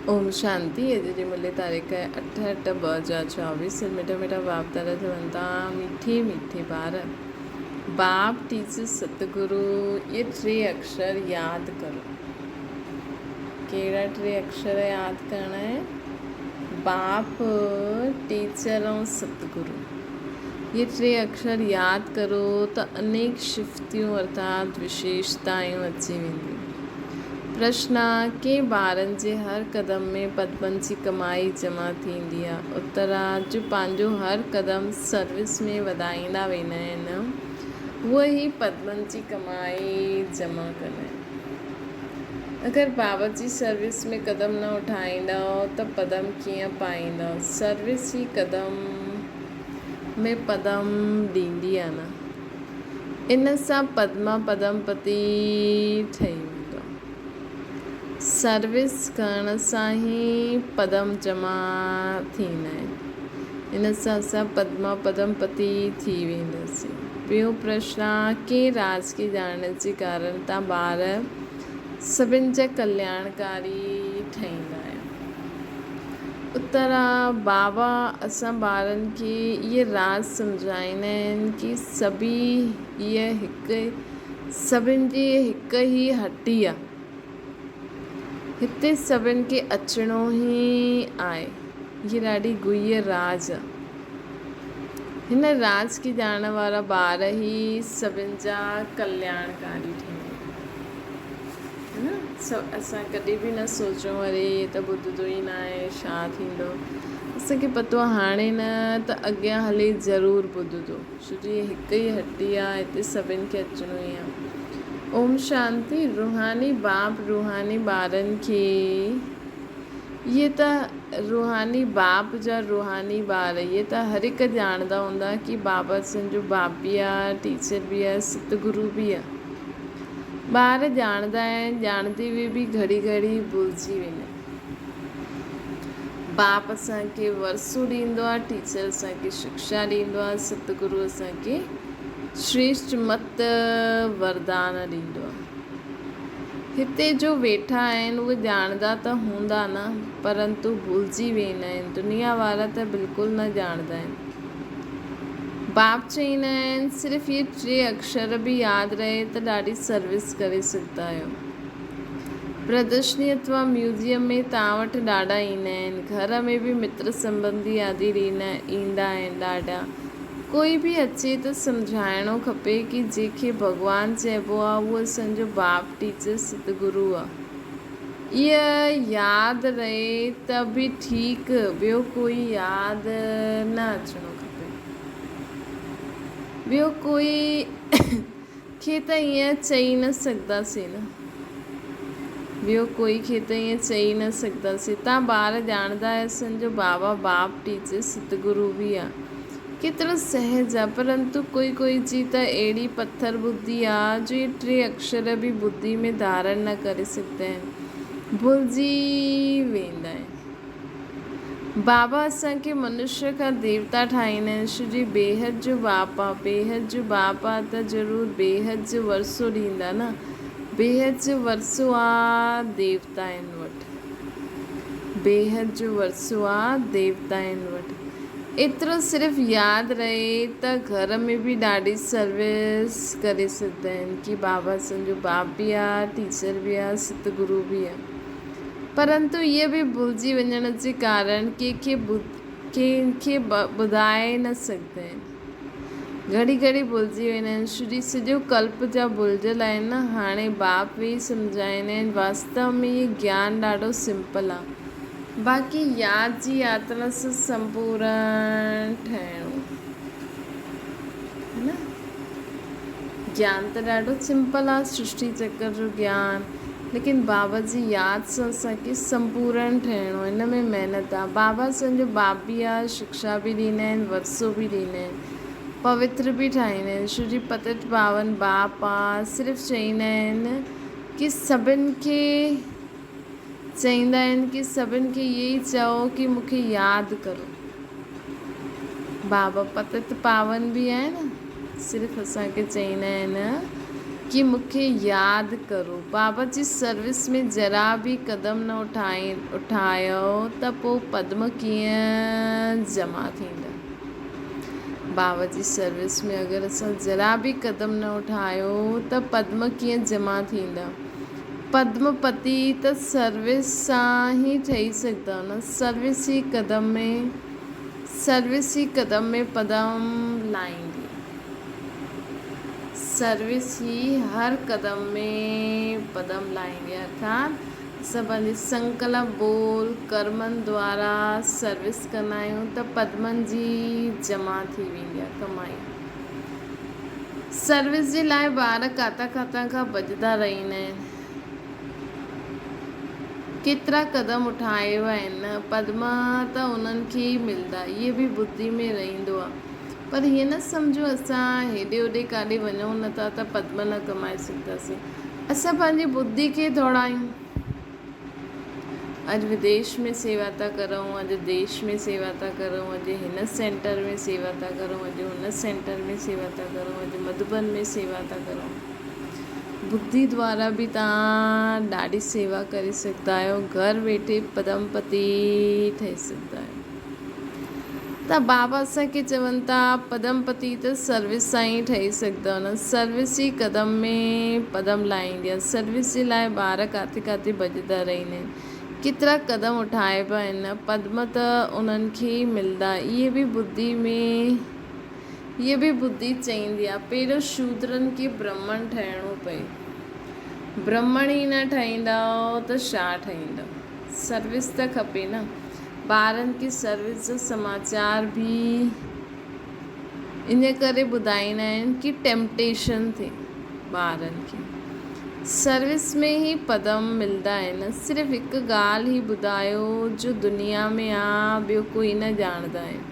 ओम शांति। अॼु जी मिले तारीख़ आहे 8/8/2024। मिठा मिठा बाप तारा चवनि था मीठे मीठे ॿार। बाप टीचर सतगुरु ये टे अक्षर यादि करो। कहिड़ा टे अक्षर यादि करणा है? बाप, टीचर और सतगुरु। ये टे अक्षर यादि करो तो अनेक शिफ्तियूं अर्थात विशेषताएं अची वेंदियूं। प्रश्न के ॿारनि जे हर क़दम में पदमनि जी कमाई जमा थींदी आहे। उत्तर आहे जो पंहिंजो हर क़दम सर्विस में वधाईंदा वेंदा आहिनि, उहे ई पदमनि जी कमाई जमा कंदा आहिनि। अगरि बाबा जी सर्विस में क़दम न उठाईंदा त पदम कीअं पाईंदा? सर्विस ई क़दम में पदम ॾींदी आहे न। इन सां पद्मा पदमपति ठही वेंदो। सर्विस करण सां ई पदम जमा थींदा आहिनि। इन सां असां पद्मा पदमपति थी वेंदासीं। ॿियो प्रश्न आहे के राज खे ॼाणण जे कारण तव्हां ॿार सभिनि जा कल्याणकारी ठहींदा आहियो। उत्तर आहे बाबा असां ॿारनि खे इहे राज सम्झाईंदा आहिनि कि सभिनि जी हिकु ई हटी आहे। हिते सभिनि खे अचिणो ई आहे। हीअ ॾाढी गुह्य राज आहे। हिन राज खे ॼाणण वारा ॿार ई सभिनि जा कल्याणकारी ठहींदा आहिनि। असां कॾहिं बि न सोचूं अरे हे त ॿुधंदो ई न आहे, छा थींदो। असांखे पतो आहे हाणे न त अॻियां हली ज़रूरु ॿुधंदो, छो जो हिकु ई हटी आहे, हिते सभिनि खे अचिणो ई आहे। ओम शांति। रूहानी बाप रूहानी ॿारनि खे इहे त रूहानी बाप जा रूहानी ॿार इहे त हर हिकु ॼाणंदा हूंदा कि बाबा असांजो बाप बि आहे, टीचर बि आहे, सतगुरु बि आहे। ॿार ॼाणंदा आहिनि, ॼाणंदे हुए बि घड़ी घड़ी भुलिजी वेंदा आहिनि। बाप असांखे वरसो ॾींदो आहे, टीचर असांखे शिक्षा ॾींदो आहे, सतगुरु असांखे श्रेष्ठ मत वरदान ॾींदो आहे। हिते जो वेठा आहिनि उहे ॼाणंदा त हूंदा न, परंतु भुलिजी वेंदा आहिनि। दुनिया वारा त बिल्कुलु न ॼाणंदा आहिनि। बाप चईंदा आहिनि सिर्फ़ु इहे टे अक्षर बि यादि रहे त ॾाढी सर्विस करे सघंदा आहियो। प्रदर्शनी अथवा म्यूज़ियम में तव्हां वटि ॾाढा ईंदा आहिनि। घर में बि मित्र संबंधी आदि ईंदा आहिनि ॾाढा। कोई बि अचे त सम्झाइणो खपे कि जंहिंखे भॻवानु चइबो आहे उहो असांजो बाप टीचर सतगुरु आहे। इहा यादि रहे त बि ठीकु, ॿियो कोई यादि न अचिणो खपे। ॿियो कोई खे त ईअं चई न सघंदासीं न। ॿियो कोई खे त ईअं चई न सघंदासीं। तव्हां ॿार ॼाणंदा आहियो असांजो बाबा बाप टीचर सतगुरु बि आहे। केतिरो सहज आहे, परंतु कोई जी त अहिड़ी पत्थर बुद्धि आहे जो इहे टे अक्षर बि बुद्धि में धारण न करे सघंदा आहिनि, भुलिजी वेंदा आहिनि। बाबा असांखे मनुष्य खां देवता ठाहींदा आहिनि, छो जो बेहद जो बाप आहे। बेहद जो बाप आहे त ज़रूरु बेहद जो वरसो ॾींदा न। बेहद जो वरसो आहे देवताउनि वटि। बेहद जो वरसो आहे देवताउनि वटि। एतिरो सिर्फ़ु यादि रहे त घर में बि ॾाढी सर्विस करे सघंदा आहिनि कि बाबा असांजो बाप बि आहे, टीचर बि आहे, सतगुरु बि आहे। परंतु इहे बि भुलिजी वञण जे कारण कंहिंखे ॿुधाए न सघंदा आहिनि। घड़ी घड़ी भुलिजी वेंदा आहिनि, छो जो सॼो कल्प जा भुलिजियल आहिनि न। हाणे बाप वेही सम्झाईंदा आहिनि। वास्तव में इहे ज्ञान ॾाढो सिंपल आहे। बाक़ी यादि जी यात्रा सां संपूर्ण ठहिणो है न। ज्ञान त ॾाढो सिंपल आहे, सृष्टि चक्र जो ज्ञान, लेकिन बाबा जी यादि सां असांखे संपूर्ण ठहिणो। हिन में महिनत आहे। बाबा असांजो बाप बि आहे, शिक्षा बि ॾींदा आहिनि, वरसो बि ॾींदा आहिनि, पवित्र बि ठाहींदा आहिनि। छो जो पतित पावन बाप आहे। सिर्फ़ु चईंदा आहिनि कि सभिनि खे इहे ई चओ कि मूंखे यादि करो। बाबा पतित पावन बि आहे न। सिर्फ़ु असांखे चईंदा आहिनि कि मूंखे यादि करो। बाबा जी सर्विस में जरा भी कदम न उठायो त पोइ पद्म कीअं जमा थींदा। बाबा जी सर्विस में अगरि असां जरा भी कदम न उठायो त पद्म कीअं जमा थींदा। पद्मपति त सर्विस सां ई ठही सघंदा न। सर्विस ई कदम में पदम लाहींदी। सर्विस ही हर कदम में पदम लाहींदी। अर्थात असां पंहिंजे संकल्प बोल कर्मनि द्वारा सर्विस कंदा आहियूं त पद्मनि जी जमा थी वेंदी आहे कमाई। सर्विस जे लाइ ॿार काथां काथां खां भॼंदा रहंदा आहिनि। केतिरा कदम उठाया आहिनि पद्मा त उन्हनि खे ई मिलंदा। इहे बि बुद्धि में रहंदो आहे। पर हीअं न सम्झो असां हेॾे होॾे काॾे वञूं नथा त पद्म न कमाए सघंदासीं। असां पंहिंजी बुद्धि खे दौड़ायूं। अॼु विदेश में सेवा था करूं, अॼु देश में सेवा था करूं, अॼु हिन सेंटर में सेवा था करूं, अॼु हुन सेंटर में सेवा था करूं, अॼु मधुबन में सेवा था करूं। बुद्धि द्वारा भी तव्हां ॾाढी सेवा करे सघंदा आहियो। घर वेठे पदमपति ठही सघंदा आहियो। त बाबा असांखे चवनि था पदमपति त सर्विस सां ई ठही सघंदा न। सर्विस ई कदम में पदम लाहींदी आहे। सर्विस जे लाइ ॿार काथे काथे भॼंदा रहंदा आहिनि। केतिरा कदम उठाइबा आहिनि पद्म त उन्हनि खे ई मिलंदा। इहे बि बुद्धि चईंदी आहे। पहिरियों शूद्रनि खे ब्राह्मण ठहिणो पए। ब्राह्मण ई न ठहींदा त छा ठहींदा। सर्विस त खपे न। ॿारनि खे सर्विस जो समाचार बि इन करे ॿुधाईंदा आहिनि कि टेम्पटेशन थिए ॿारनि खे। सर्विस में ही पदम मिलंदा आहिनि। सिर्फ़ु हिकु ॻाल्हि ई ॿुधायो जो दुनिया में आहे, ॿियो कोई न ॼाणंदा आहिनि।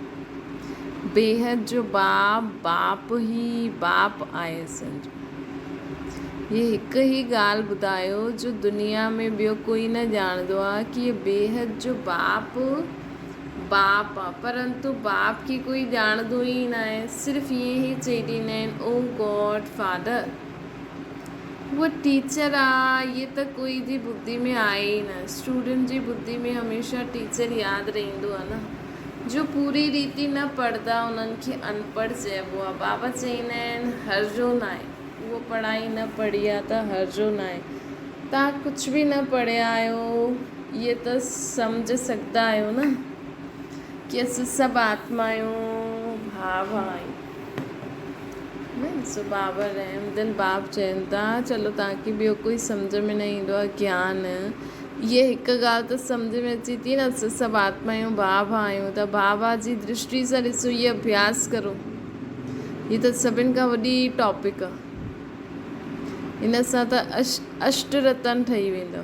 बेहद जो बाप ही बाप आहे असांजो। ये हिकु ही ॻाल्हि ॿुधायो जो दुनिया में ॿियो कोई न ॼाणंदो आहे कि ये बेहद जो बाप आहे। परंतु बाप खे कोई ॼाणंदो ई न आहे। सिर्फ़ु ईअं ई चई ॾींदा आहिनि ओ गॉड फादर। वो टीचर आहे। ये त कोई जी बुद्धि में आहे ई न। स्टूडेंट जी बुद्धि में हमेशह टीचर यादि रहंदो आहे न। जो पूरी रीति न पढ़ंदा उन्हनि खे अनपढ़ चइबो आहे। बाबा चईंदा आहिनि हर्जो न आहे। उहो पढ़ाई न पढ़ी आहे त हर्जो न आहे। तव्हां कुझु बि न पढ़िया आहियो इहे त सम्झ सघंदा आहियो न कि असां सभु आत्मा आहियूं, भाव आहियूं। सो बाबा रहमदिल बाप चवनि था चलो तव्हांखे ॿियो कोई सम्झ में न ईंदो आहे ज्ञान। इहे हिकु ॻाल्हि त सम्झ में अचे थी न असां सभु आत्मा आहियूं, भाव आहियूं। त बाबा जी दृष्टि सां ॾिसो इहे अभ्यास करो। हीअ त सभिनि खां वॾी टॉपिक आहे। इन सां त अष्ट रतन ठही वेंदो।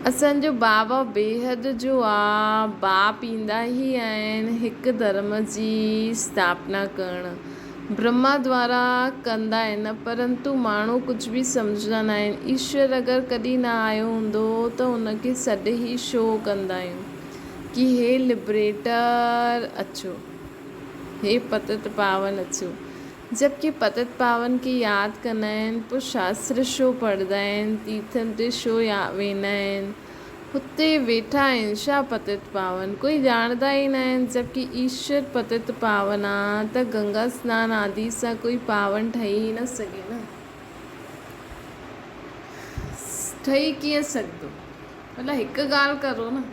असांजो बाबा बेहद जो आहे। बाप ईंदा ई आहिनि हिकु धर्म जी स्थापना करणु। ब्रह्मा द्वारा कंदा आहिनि परंतु माण्हू कुझु बि सम्झंदा न आहिनि। ईश्वर अगरि कॾहिं न आयो हूंदो त उनखे सॾ ई शो कंदा आहियूं कि हे लिबरेटर अचो, हे पतित पावन अचो। जबकि पतित पावन खे यादि कंदा आहिनि पोइ शास्त्र शो पढ़ंदा आहिनि, तीर्थनि ते शो वेंदा आहिनि। हुते वेठा आहिनि छा पतित पावन, कोई ॼाणंदा ई न आहिनि। जबकि ईश्वर पतित पावन आहे त गंगा स्नान आदि सां कोई पावन ठही ई न सघे न। ठही कीअं सघंदो। मतिलबु हिकु ॻाल्हि करो न,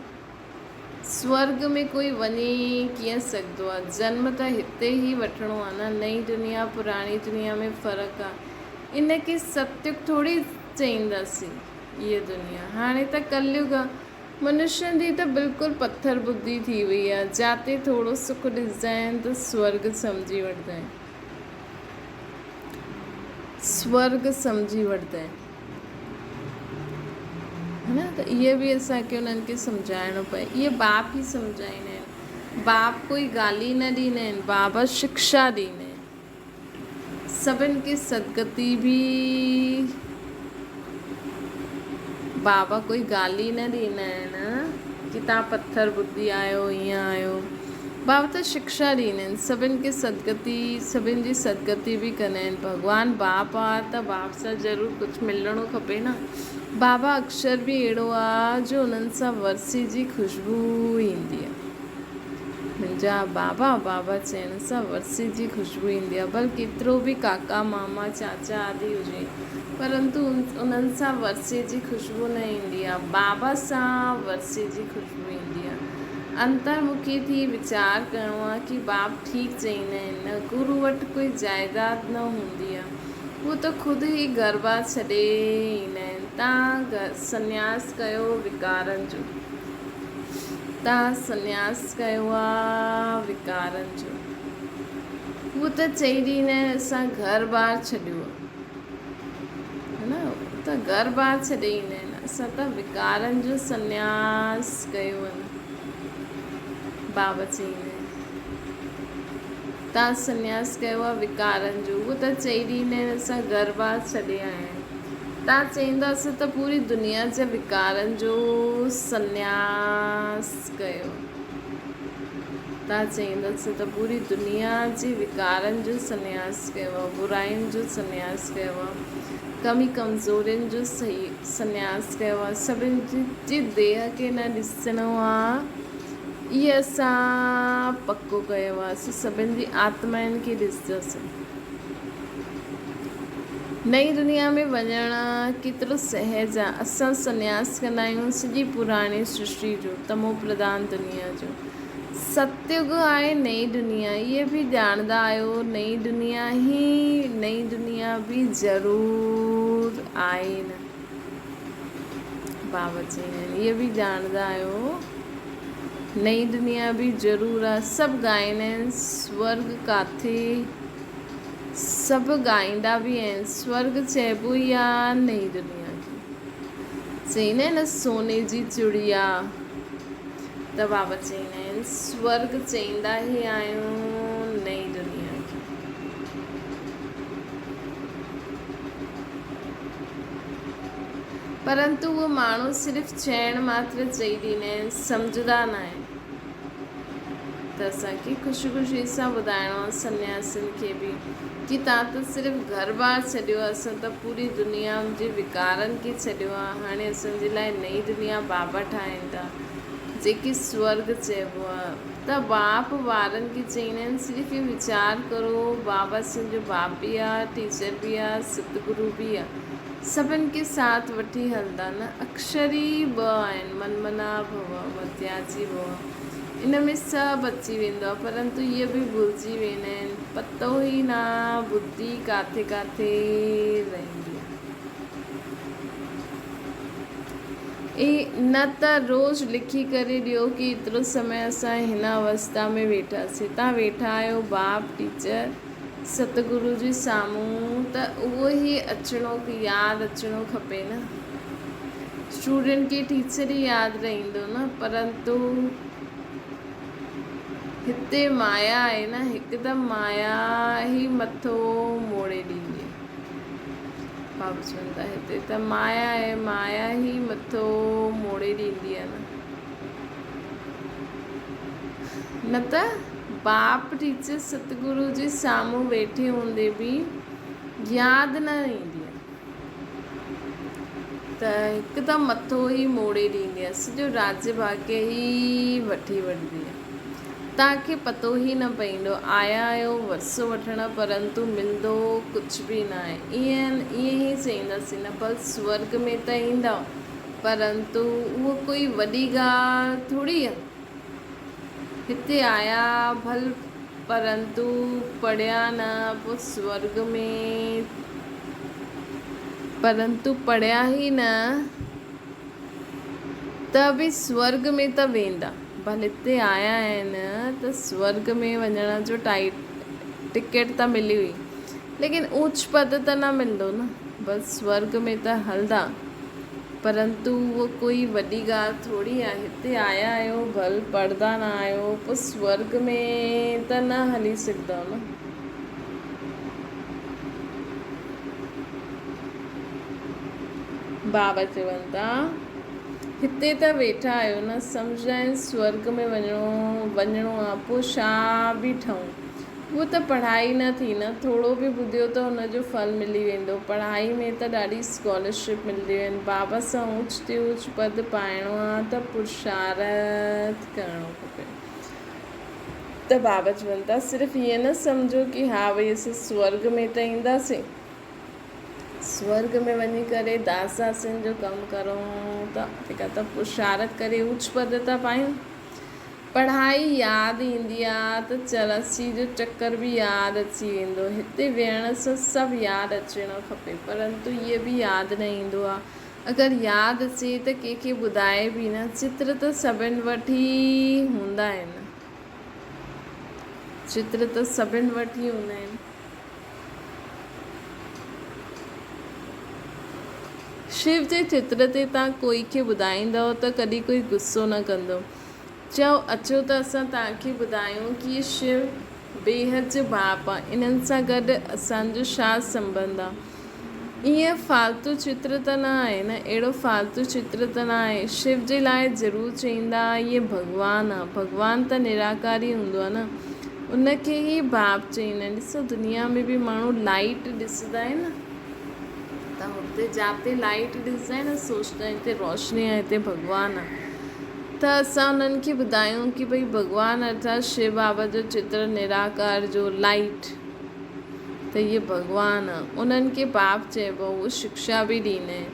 स्वर्ग में कोई वञी कीअं सघंदो आहे। जन्म त हिते ई वठिणो आहे न। नई दुनिया पुराणी दुनिया में फ़र्क़ु आहे। इनखे सत्युग थोरी चईंदासीं। इहा दुनिया हाणे त कलयुग आहे। मनुष्यनि जी त बिल्कुलु पथर बुद्धि थी वई आहे। जिते थोरो सुख ॾिसंदा आहिनि त स्वर्ग सम्झी वठंदा आहिनि। स्वर्ग सम्झी वठंदा आहिनि है न। त इहे बि असांखे उन्हनि खे सम्झाइणो पए। इहे बाप ई सम्झाईंदा आहिनि। बाप कोई गाली न ॾींदा आहिनि, बाबा शिक्षा ॾींदा आहिनि। सभिनि खे सदगति बि बाबा कोई गाली न ॾींदा आहिनि कि तव्हां पथर बुद्धि आहियो, ईअं आहियो। बाबा त शिक्षा ॾींदा आहिनि, सभिनि खे सदगति, सभिनि जी सदगति बि कंदा आहिनि। भॻवानु बाप आहे त बाप सां ज़रूरु कुझु मिलणो खपे न। बाबा अक्षर बि अहिड़ो आहे जो उन्हनि सां वरसी जी ख़ुशबू ईंदी आहे। मुंहिंजा बाबा बाबा चइण सां वरसी जी ख़ुशबू ईंदी आहे। भले केतिरो बि काका मामा चाचा आदि हुजे, परंतु उन्हनि सां वरसी जी ख़ुशबू न ईंदी आहे, बाबा सां वरसी जी ख़ुशबू ईंदी आहे। अंतर्मुखी थी वीचार करिणो आहे कि बाप ठीकु चईंदा आहिनि, न गुरू वटि कोई जाइदाद न हूंदी आहे, उहो त ख़ुदि ई घर बार छॾे ईंदा आहिनि। तव्हां संन्यास कयो विकारनि जो, तव्हां संन्यास कयो आहे विकारनि जो। उहो त चई ॾींदा आहिनि असां घर बार छॾियो आहे, है न, त घर बार छॾे ईंदा आहिनि, असां त विकारनि जो संन्यास कयो आहे। बाबा चईंदा आहिनि तव्हां संन्यास कयो आहे विकारनि जो, उहो त चई ॾींदा आहिनि असां घर बार छॾे आया आहियूं। तव्हां चईंदासीं त पूरी दुनिया जे विकारनि जो संन्यास कयो, तव्हां चईंदासीं त पूरी दुनिया जे विकारनि जो संन्यास कयो आहे, बुराइनि जो संन्यास कयो आहे, कमी कमज़ोरियुनि जो संन्यास कयो आहे, सभिनि जी देह खे न ॾिसणो आहे, इहे असां पको कयो आहे। असां सभिनि जी आत्माउनि खे ॾिसंदासीं। नई दुनिया में वञणु केतिरो सहज आहे। असां संन्यास कंदा आहियूं सॼी पुराणी सृष्टि जो, तमो प्रधान दुनिया जो। सतयुग आहे नई दुनिया, इहे बि ॼाणंदा आहियो। नई दुनिया बि ज़रूरु आहे न, बाबा चईंदा आहिनि इहे बि ॼाणंदा आहियो। नई दुनिया बि ज़रूरु आहे। सभु ॻाईंदा आहिनि स्वर्ग काथे, सभु ॻाईंदा बि आहिनि। स्वर्ग चइबो ई आहे नई दुनिया खे, चईंदा आहिनि न सोने जी चिड़िया, त बाबा चईंदा आहिनि स्वर्ग चईंदा ई आहियूं नई दुनिया खे। परंतु उहो माण्हू सिर्फ़ु चइण मात्र चई ॾींदा आहिनि, सम्झंदा न आहिनि। त असांखे ख़ुशी ख़ुशी सां ॿुधाइणो आहे सन्यासियुनि खे बि कि तव्हां त सिर्फ़ु घर बार छॾियो आहे, असां त पूरी दुनिया जे विकारनि खे छॾियो आहे। हाणे असांजे लाइ नई दुनिया बाबा ठाहिनि था, जेकी स्वर्ग चइबो आहे। त बाप वारनि खे चईंदा आहिनि सिर्फ़ु इहो वीचार करो, बाबा असांजो बाप बि आहे, टीचर बि आहे, सतगुरू बि आहे, सभिनि खे साथ वठी हलंदा न। अक्षर ई 2 आहिनि, मनमना भव मध्याजी भव, इन में सभु अची वेंदो आहे, परंतु इहे बि भुलिजी वेंदा आहिनि। पतो ई न बुद्धि काथे काथे रहंदी आहे। न त रोज़ु लिखी करे ॾियो कि एतिरो समय असां हिन अवस्था में वेठासीं। तव्हां वेठा आहियो बाप टीचर सतगुरू जे साम्हूं, त उहो ई अचिणो, यादि अचिणो खपे न। स्टूडेंट खे टीचर ई यादि रहंदो न, परंतु हिते माया आहे न, हिकदमि माया ई मथो मोड़े ॾींदी आहे। बाबा चवंदा हिते त माया आहे, माया ई मथो मोड़े ॾींदी आहे न त बाप टीचर सतगुरू जे साम्हूं वेठे हूंदे बि यादि न ईंदी आहे, त हिकदमि मथो ई मोड़े ॾींदी आहे, सॼो राज्य भाग्य ई वठी वठंदी आहे। तव्हांखे पतो ई न पवंदो, आया आहियो वरसो वठणु, परंतु मिलंदो कुझु बि न आहे। ईअं ई चईंदासीं न, भल स्वर्ग में त ईंदा, परंतु उहो कोई वॾी ॻाल्हि थोरी आहे। हिते आया भल, परंतु पढ़िया न, पोइ स्वर्ग में, परंतु पढ़िया ई न त बि स्वर्ग में त वेंदा। भले हिते आया आहिनि त स्वर्ग में वञण जो टिकट त मिली हुई, लेकिन ऊच पद त न मिलंदो न, बसि स्वर्ग में त हलंदा, परंतु उहो कोई वॾी ॻाल्हि थोरी आहे। हिते आया आहियो भल पढ़ंदा न आहियो, पोइ स्वर्ग में त न हली सघंदा न। बाबा चवनि था हिते त वेठा आहियो न, सम्झंदा आहिनि स्वर्ग में वञिणो आहे, पोइ छा बि ठहूं। उहो त पढ़ाई न थी न, थोरो बि ॿुधियो त हुनजो फल मिली वेंदो। पढ़ाई में त ॾाढी स्कॉलरशिप मिलंदियूं आहिनि। बाबा सां ऊच ते ऊच पद पाइणो आहे त पुरुषार्थ करिणो खपे। त बाबा चवनि था सिर्फ़ु ईअं न सम्झो कि हा भई असां स्वर्ग में त ईंदासीं, स्वर्ग में वञी करे दासासिन जो कमु करूं त तंहिंखां त पुरुषार्थ करे ऊच पद था पायूं। पढ़ाई यादि ईंदी आहे त चरसी जो चक्कर बि यादि अची वेंदो। हिते वेहण सां सभु यादि अचणो खपे, परंतु इहे बि यादि न ईंदो आहे। अगरि यादि अचे त कंहिंखे ॿुधाए बि न। चित्र त सभिनि वटि ई हूंदा आहिनि, चित्र त सभिनि वटि ई हूंदा आहिनि। शिव जे चित्र ते तव्हां कोई खे ॿुधाईंदव त कॾहिं कोई गुस्सो न कंदो। चओ अचो त असां तव्हांखे ॿुधायूं कि शिव बेहद जो बाप आहे, इन्हनि सां गॾु असांजो छा संबंध आहे। ईअं फालतू चित्र त न आहे न, अहिड़ो फालतू चित्र त न आहे। शिव जे लाइ ज़रूरु चईंदा इहे भॻवानु आहे। भॻवानु त निराकारी हूंदो आहे न, उनखे ई बाप चईंदा आहिनि। ॾिसो दुनिया में बि माण्हू लाइट ॾिसंदा आहिनि न, त हुते जाते लाइट ॾिसंदा आहिनि न, सोचंदा आहिनि हिते रोशनी आहे, हिते भॻवानु आहे। त असां उन्हनि खे ॿुधायूं कि भई भॻवानु अर्थात शिव बाबा जो चित्र निराकार जो लाइट, त इहे भॻवानु आहे। उन्हनि खे बाप चइबो। उहो शिक्षा बि ॾींदा आहिनि।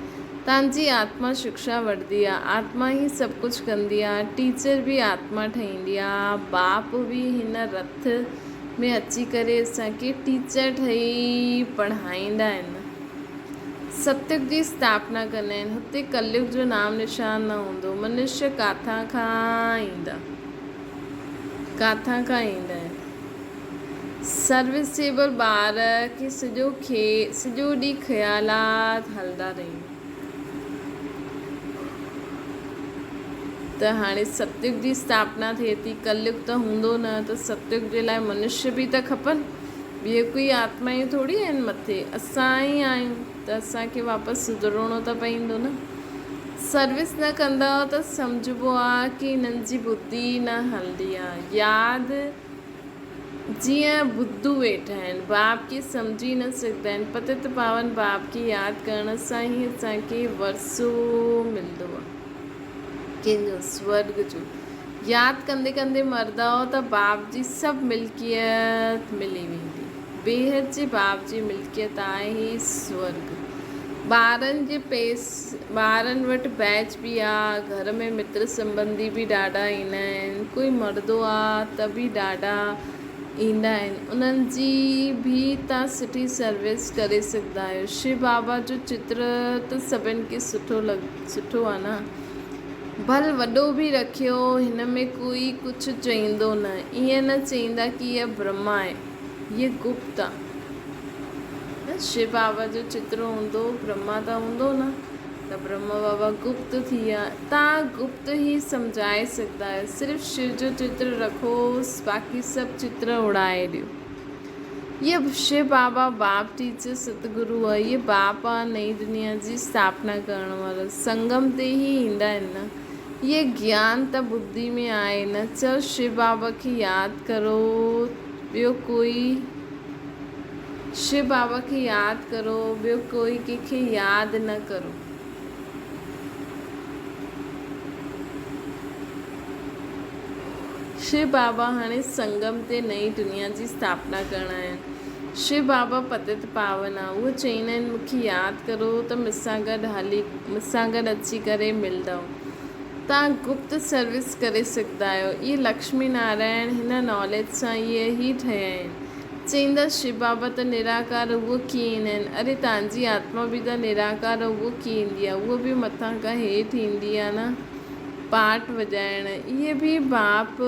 तव्हांजी आत्मा शिक्षा वठंदी आहे, आत्मा ई सभु कुझु कंदी आहे। टीचर बि आत्मा ठहींदी आहे। बाप बि हिन रथ में अची करे असांखे टीचर ठही पढ़ाईंदा आहिनि। सतयुग जी स्थापना कंदा आहिनि। हुते कलयुग जो नाम निशान न हूंदो। मनुष्य किथां खां ईंदा, किथां खां ईंदा आहिनि। सर्विसेबल ॿार खे सॼो ॾींहुं ख़्यालात हलंदा रहनि। त हाणे सतयुग जी स्थापना थिए थी, कलयुग त हूंदो न, त सतयुग जे लाइ मनुष्य बि त खपनि। ॿिए कोई आत्मायूं थोरी आहिनि मथे, असां ई आहियूं। त असांखे वापसि सुधरणो त पवंदो न। सर्विस न कंदव त सम्झिबो आहे कि हिननि जी बुद्धि न हलंदी आहे। यादि जीअं बुद्धू वेठा आहिनि, बाप खे सम्झी न सघंदा आहिनि। पतित पावन बाप खे यादि करण सां ई असांखे वरसो मिलंदो आहे, कंहिंजो स्वर्ग जो। यादि कंदे कंदे मरंदव त बाप जी सभु मिल्कियत मिली वेंदी। बेहद जे बाप जी मिल्कियत आहे ई स्वर्ग। ॿारनि वटि बैच बि आहे, घर में मित्र संबंधी बि ॾाढा ईंदा आहिनि। कोई मरंदो आहे त बि ॾाढा ईंदा आहिनि। उन्हनि जी बि तव्हां सुठी सर्विस करे सघंदा आहियो। शिव बाबा जो चित्र त सभिनि खे सुठो आहे न। भल वॾो बि रखियो, हिन में कोई कुझु चईंदो न। ईअं न चईंदा कि हीअ ब्रह्मा आहे, हीअ गुप्त आहे। शिव बाबा जो चित्र हूंदो, ब्रह्मा त हूंदो न, त ब्रह्मा बाबा गुप्त थी विया। तव्हां गुप्त ई सम्झाए सघंदा आहियो। सिर्फ़ु शिव जो चित्र रखोसि, बाक़ी सभु चित्र उड़ाए ॾियो। ये शिव बाबा बाप टीचर सतगुरु आहे। ये बाप आहे नई दुनिया जी स्थापना करण वारो। संगम ते ई ईंदा आहिनि न। ये ज्ञान त बुद्धि में आहे न। चओ शिव बाबा खे यादि करो, ॿियो कोई शिव बाबा खे यादि करो, ॿियो कोई कंहिंखे यादि न करो। शिव बाबा हाणे संगम ते नई दुनिया जी स्थापना करणा आहिनि। शिव बाबा पतित पावन आहे। उहे चईंदा आहिनि मूंखे यादि करो त मूंसां गॾु अची करे मिलंदव। तव्हां गुप्त सर्विस करे सघंदा आहियो। इहे लक्ष्मी नारायण हिन नॉलेज सां इहे ई ठहिया आहिनि। चईंदा शिव बाबा त निराकार, उहो कीअं ईंदा आहिनि। अरे तव्हांजी आत्मा बि त निराकार, उहो कीअं ईंदी आहे। उहो बि मथां खां हेठि ईंदी आहे न, पाठ वॼाइण। इहे बि बाप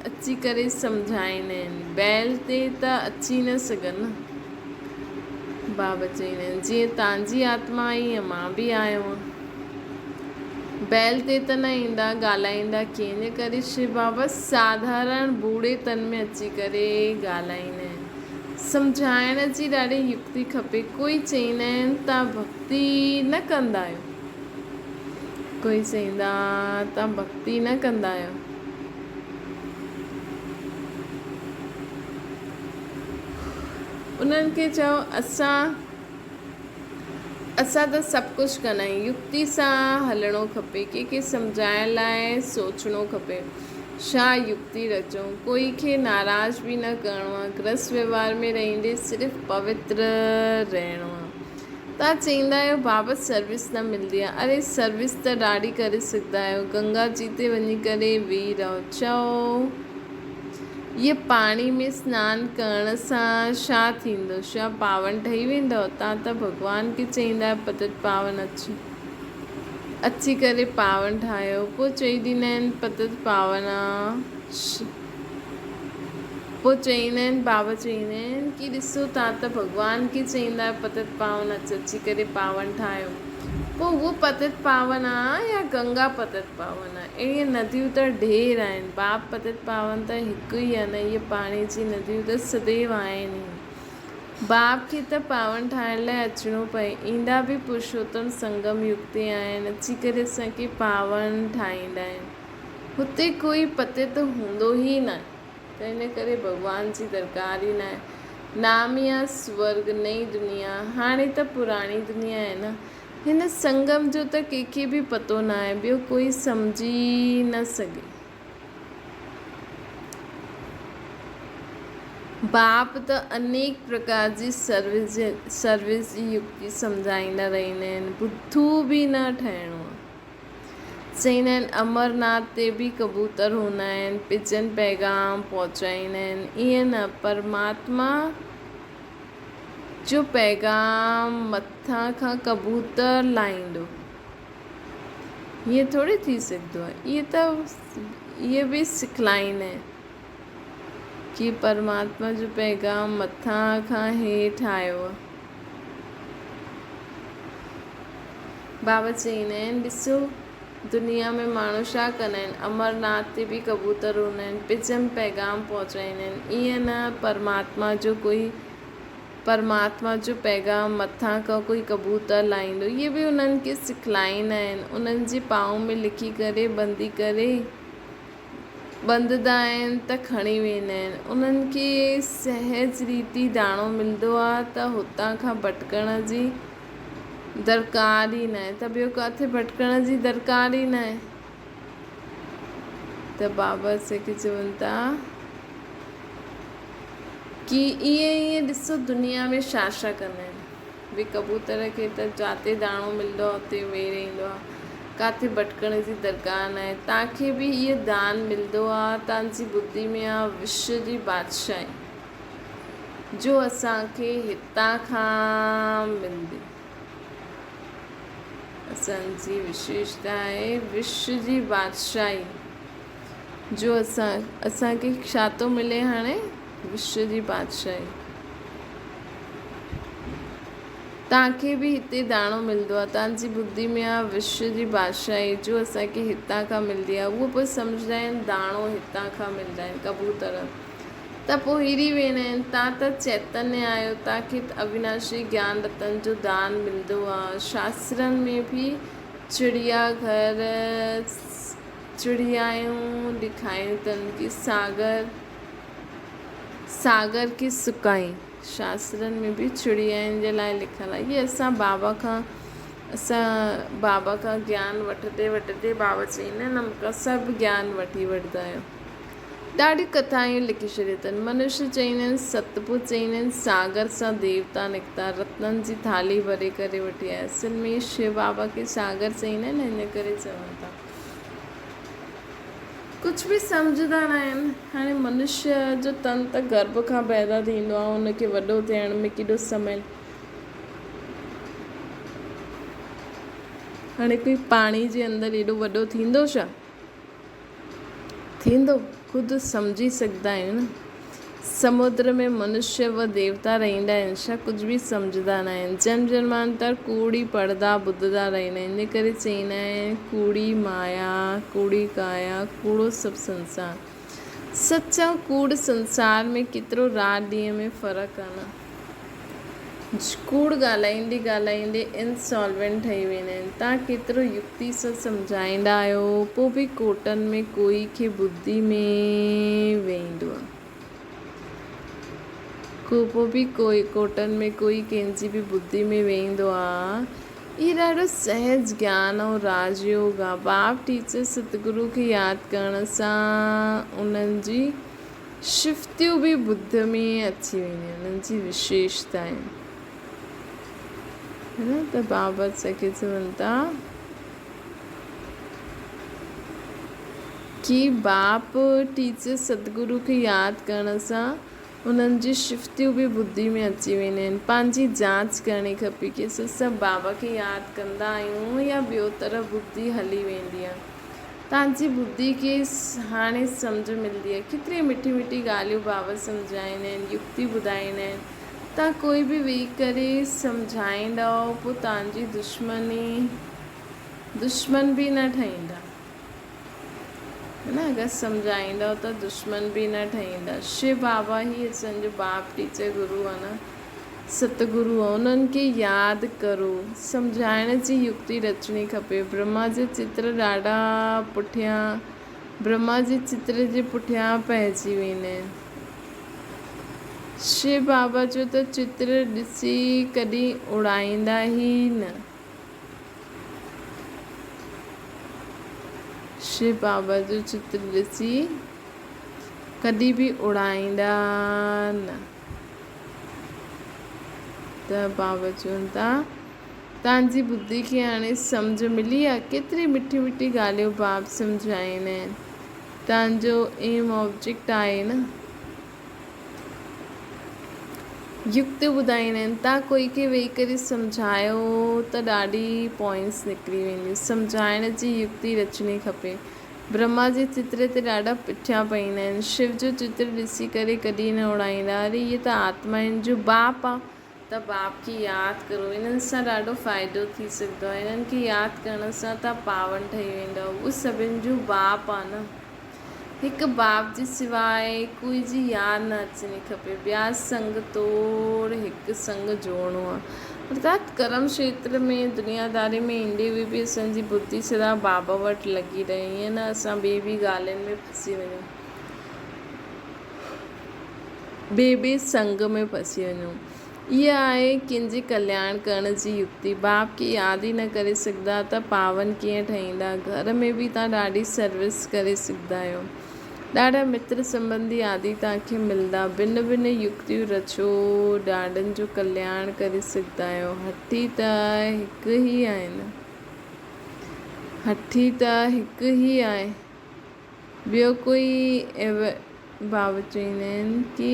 अची करे सम्झाईंदा आहिनि। बैल ते त अची न सघनि न। बाबा चईंदा आहिनि जीअं तव्हांजी आत्मा आई आहे, मां बि आयो आहियां। बैल ते त न ईंदा, ॻाल्हाईंदा कीअं। इन करे शिव बाबा साधारण बूढ़े तन में अची करे ॻाल्हाईंदा आहिनि। सम्झाइण जी ॾाढी युक्ति खपे। कोई चईंदा आहिनि तव्हां भक्ति न कंदा आहियो, कोई चईंदा तव्हां भक्ति न कंदा आहियो। उन्हनि खे चयो असां त सभु कुझु कंदा आहियूं, युक्ति सां हलणो खपे, कंहिंखे सम्झाइण लाइ सोचणो खपे, छा युक्ति रचूं, कोई खे नाराज़ बि न करिणो आहे, गृहस्थ व्यवहार में रहंदे सिर्फ़ु पवित्र रहणो आहे। तव्हां चईंदा आहियो बाबा सर्विस न मिलंदी आहे, अरे सर्विस त ॾाढी करे सघंदा आहियो, गंगा जी ते वञी करे वेही रहो, चओ ये पाणी में सनानु करण सां छा थींदो, छा पावन ठही वेंदव। तव्हां त भॻवान खे चईंदा आहियो पतित पावन अची करे पावन ठाहियो, पोइ चई ॾींदा आहिनि पतित पावन आहे, पोइ चईंदा आहिनि बाबा चईंदा आहिनि कि ॾिसो तव्हां त भॻवान खे चईंदा आहियो पतित पावन अची करे पावन ठाहियो, पोइ उहो पतित पावन आहे या गंगा पतित पावन आहे। अहिड़ियूं नदियूं त ढेर आहिनि, बाप पतित पावन त हिकु ई आहे न, इहे पाणी जी नदियूं त सदैव आहिनि ई। बाप खे त पावन ठाहिण लाइ अचिणो पए, ईंदा बि पुरुषोत्तम संगम युग ते आहिनि, अची करे असांखे पावन ठाहींदा आहिनि। हुते कोई पतित हूंदो ई न, त इन करे भॻवान जी दरकार ई न आहे। नाम या स्वर्ग नई दुनिया, हाणे त पुराणी दुनिया आहे न, हिन संगम जो त कंहिंखे बि पतो न आहे, ॿियो कोई सम्झी न सघे। बाप त अनेक प्रकार जी सर्विस जी युक्ति सम्झाईंदा रहंदा आहिनि, बुद्धू बि न ठहिणो आहे। चईंदा आहिनि अमरनाथ ते बि कबूतर हूंदा आहिनि, पिजन पैगाम पहुचाईंदा आहिनि, ईअं न, परमात्मा जो पैगाम मथां खां कबूतर लाहींदो, हीअं थोरी थी सघंदो आहे। इहे बि सिखलाईंदा आहिनि कि परमात्मा जो पैगाम मथां खां हेठि आयो आहे। बाबा चईंदा आहिनि ॾिसो दुनिया में माण्हू छा कंदा आहिनि, अमरनाथ ते बि कबूतर हूंदा आहिनि, पिजन पैगाम पहुचाईंदा आहिनि, ईअं न परमात्मा जो पैगाम मथां खां कोई कबूतर लाहींदो, इहे बि उन्हनि खे सिखलाईंदा आहिनि, उन्हनि जे पाँव में लिखी करे बंदी करे बंधंदा आहिनि त खणी वेंदा आहिनि। उन्हनि खे सहज रीति दाणो मिलंदो आहे त हुतां खां भटकण जी दरकार ई न आहे, त ॿियो किथे भटकण जी दरकार ई न आहे। त बाबा असांखे चवनि था कि ईअं ॾिसो दुनिया में छा छा कंदा आहिनि, ॿिए कबूतर खे त जिते दाणो मिलंदो आहे उते वेही रहंदो आहे, किथे भटकण जी दरकार न आहे। तव्हांखे बि इहो दान मिलंदो आहे, तव्हांजी बुद्धि में आहे विश्व जी बादशाही, जो असांखे हितां खां मिलंदी। असांजी विशेषता आहे विश्व जी बादशाही, जो असांखे छा थो मिले हाणे, विश्व जी बादशाही। तव्हांखे बि हिते दाणो मिलंदो आहे, तव्हांजी बुद्धि में आहे विश्व जी बादशाही, जो असांखे हितां खां मिलंदी आहे, उहो पोइ सम्झंदा आहिनि दाणो हितां खां मिलंदा आहिनि कबूतर, त पोइ हिरी वेंदा आहिनि। तव्हां त चैतन्य आहियो, तव्हांखे अविनाशी ज्ञान रतन जो दान मिलंदो आहे। शास्त्रनि में बि चिड़ियाऊं ॾेखारियूं अथनि कि सागर खे सुकाई, शास्त्रनि में बि चिड़ियाउनि जे लाइ लिखियलु आहे। इहे असां बाबा खां ज्ञान वठंदे बाबा चईंदा आहिनि मूंखां सभु ज्ञान वठी वठंदा आहियो। ॾाढी कथाऊं लिखी छॾियूं अथनि। मनुष्य चईंदा आहिनि सतपुत चईंदा आहिनि सागर सां देवता निकिता, रत्ननि जी थाली भरे करे वठी आया। असल में शिव बाबा खे सागर चईंदा आहिनि, हिन करे चवनि था। कुझु बि सम्झंदा न आहिनि। हाणे मनुष्य जो तन त गर्भ खां पैदा थींदो आहे, हुनखे वॾो थियण में केॾो समय, हाणे कोई पाणी जे अंदरि एॾो वॾो थींदो छा, थींदो? ख़ुदि सम्झी सघंदा आहियूं न। समुद्र में मनुष्य व देवता रहंदा आहिनि छा, कुझु बि सम्झंदा न आहिनि। जन्म जन्मांतर कूड़ी पढ़ंदा ॿुधंदा रहंदा आहिनि, इन करे चईंदा आहिनि कूड़ी माया, कूड़ी काया, कूड़ो सभु संसार। सच्चा कूड़ संसार में केतिरो रात ॾींहं में फ़र्क़ु आहे न। कूड़ ॻाल्हाईंदे ॻाल्हाईंदे इंसॉल्वेंट ठही वेंदा आहिनि। तव्हां केतिरो युक्ति सां सम्झाईंदा आहियो, पोइ बि कोटनि में कोई खे ॿुधी में वेंदो आहे। पोइ बि कोटनि में कोई कंहिंजी बि ॿुधी में वेंदो आहे। इहो ॾाढो सहज ज्ञान ऐं राजयोग आहे। बाप टीचर सतगुरु खे यादि करण सां उन्हनि जी शिफ्तियूं बि ॿुध में अची वेंदियूं आहिनि। उन्हनि जी विशेषता आहिनि, है न। त बाबा असांखे चवनि था कि बाप टीचर सतगुरु खे यादि करण सां उन्हनि जी शिफ्तियूं बि ॿुधी में अची वेंदियूं आहिनि। पंहिंजी जांच करणी खपे कि असां सभु बाबा खे यादि कंदा आहियूं या ॿियो तरह ॿुधी हली वेंदी आहे। तव्हांजी ॿुधी खे हाणे सम्झ मिलंदी आहे। केतिरी मिठी मिठी ॻाल्हियूं बाबा सम्झाईंदा आहिनि, युक्ति ॿुधाईंदा आहिनि। तव्हां कोई बि वेही करे सम्झाईंदव, पोइ तव्हांजी दुश्मन बि न ठहींदा, है न। अगरि सम्झाईंदव त दुश्मन बि न ठहींदा। शिव बाबा ई असांजो बाप टीचर गुरु आहे न, सतगुरु आहे। उन्हनि खे यादि करो। सम्झाइण जी युक्ति रचणी खपे। ब्रह्मा जे चित्र ॾाढा पुठियां, ब्रह्मा जे चित्र जे पुठियां पइजी वेंदा आहिनि। शिव बाबा जो त चित्र ॾिसी कॾहिं उड़ाईंदा ई न। शिव बाबा जो चित्र ॾिसी कॾहिं बि उड़ाईंदा न। त बाबा चवनि था तव्हांजी ॿुधी खे हाणे सम्झ मिली आहे। केतिरी मिठी मिठी ॻाल्हियूं बाप सम्झाईंदा आहिनि। तव्हांजो एम ऑब्जेक्ट आहे न, युक्ति ॿुधाईंदा आहिनि। तव्हां कोई खे वेही करे सम्झायो त ॾाढी पॉइंट्स निकिरी वेंदियूं। सम्झाइण जी युक्ति रचणी खपे। ब्रह्मा जे चित्र ते ॾाढा पुठियां पईंदा आहिनि। शिव जो चित्र ॾिसी करे कॾहिं न उड़ाईंदा। अरे इहे त आत्माउनि जो बाप आहे, त बाप खे यादि करो। इन्हनि सां ॾाढो फ़ाइदो थी सघंदो आहे। इन्हनि खे यादि करण सां तव्हां पावन ठही वेंदव। उहो सभिनि जो बाप आहे न। हिकु बाप जे सवाइ कोई जी यादि न अचणी खपे। ॿिया संग तोड़ हिकु संग जोड़णो आहे। अर्थात कर्म क्षेत्र में दुनियादारी में ईंदे हुए बि असांजी बुद्धि सदा बाबा वटि लॻी रहे। ईअं न असां ॿिए ॻाल्हियुनि में फसी वञूं, ॿिए संग में फसी वञूं। इहा आहे कंहिंजे कल्याण करण जी युक्ति। बाप खे यादि ई न करे सघंदा त पावन कीअं ठहींदा। घर में बि तव्हां ॾाढी सर्विस करे सघंदा आहियो। ॾाढा मित्र संबंधी आदि तव्हांखे मिलंदा। भिन्न भिन्न युक्तियूं रचो, ॾाढनि जो कल्याण करे सघंदा आहियो। हठी त हिकु ई आहिनि, हठी त हिकु ई आहे। ॿियो कोई बाबा चवंदा आहिनि कि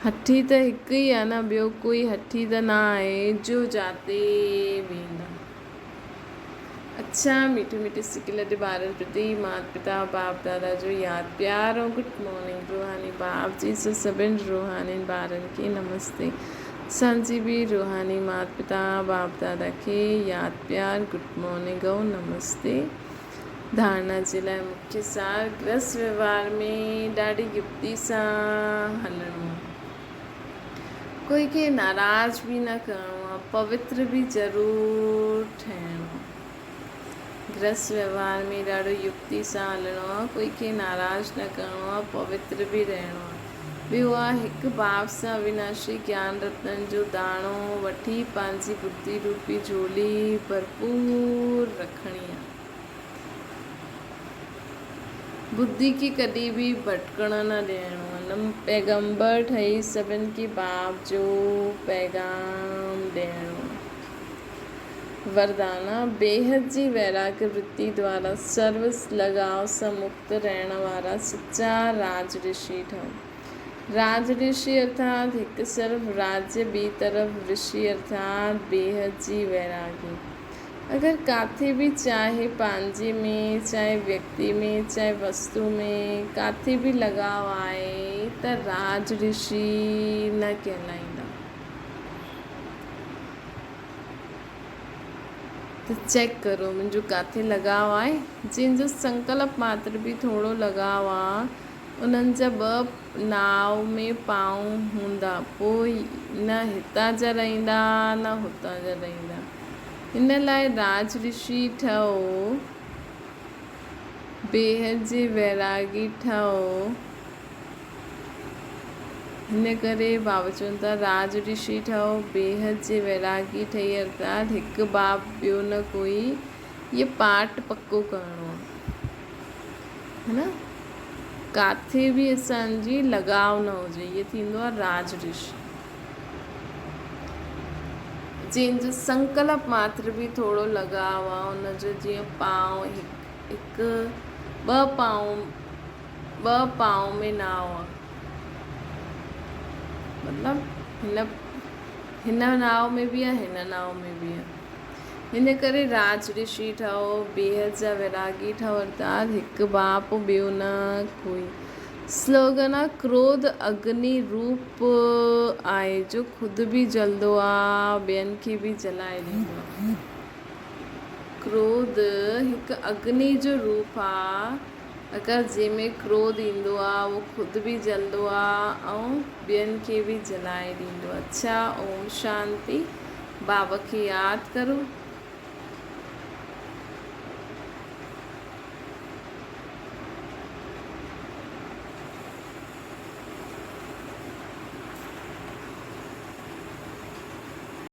हठी त हिकु ई आहे न, ॿियो कोई हठी त न आहे जो जाते वेंदा। अच्छा मीठे मीठे सिके लॾे ॿारनि प्रति माता पिता बाप दादा जो यादि प्यार और गुड मॉर्निंग। रूहानी बाप जी से सभिनि रूहानी ॿारनि खे नमस्ते। असांजी बि रूहानी माता पिता बाप दादा खे यादि प्यार गुड मॉर्निंग और नमस्ते। धारणा जे लाइ मुख्य सार गृहस्थ व्यवहार में ॾाढी युक्ति सां हलणो। कोई खे नाराज़ बि न करिणो आहे, पवित्र बि ज़रूरु ठहिणो। गृहस्थ व्यवहार में ॾाढो युक्ति सां हलणो आहे। कोई खे नाराज़ न करिणो आहे, पवित्र बि रहणो आहे। ॿियो आहे हिकु भाव सां अविनाशी ज्ञान रत्ननि जो दाणो वठी पंहिंजी बुद्धि रूपी झोली भरपूर रखणी आहे। बुद्धि खे कॾहिं बि भटकण न ॾियणो आहे। पैगंबर ठही सभिनि खे बाप जो पैगाम ॾियणो आहे। वरदाना बेहद जी वैराग्य वृत्ति द्वारा सर्वस लगाव सां मुक्त रहण वारा सच्चा राज ऋषि ठहो। राज ऋषि अर्थात हिकु तरफ़ राज्य, ॿी तरफ़ ऋषि अर्थात बेहद जी वैरागी। अगरि किथे बि चाहे पंहिंजे में, चाहे व्यक्ति में, चाहे वस्तु में, किथे बि लगाव आहे त राज ऋषि न कहलाईंदा। त चेक करो मुंहिंजो किथे लगाव आहे। जंहिंजो संकल्प मात्र बि थोरो लगाव आहे उन्हनि जा 2 नाव में पांव हूंदा, पोइ न हितां जा रहंदा न हुतां जा रहंदा। हिन लाइ राज ऋषि ठहो, बेहद जे वैरागी ठहो। हिन करे बाबा चवनि था राज ऋषि ठहो, बेहद जे वैरागी ठही, अर्थात हिकु बाप ॿियो न कोई। ये पाठ पक्को करिणो आहे, है न। काथे बि असांजी लगाव न हुजे, इहे थींदो आहे राज ऋषि। जंहिंजो संकल्प मात्र बि थोरो लगाव आहे, हुनजो जीअं पांव हिकु ॿ पांव में नाव आहे, मतिलबु हिन नाव में बि आहे, हिन नाव में बि आहे। हिन करे राज ऋषि ठहो, बेहद जा वैरागी ठहो, अर्थात हिकु बाप ॿियो न कोई। स्लोगन आहे क्रोध अग्नि रूप आहे, जो ख़ुदि बि जलंदो आहे, ॿियनि खे बि जलाए ॾींदो आहे। क्रोध हिकु अग्नि जो रूप आहे, अगरि जंहिंमें क्रोध ईंदो आहे उहो ख़ुदि बि जलंदो आहे ऐं ॿियनि खे बि जलाए ॾींदो आहे। अच्छा, ओम शांति। बाबा खे यादि करो।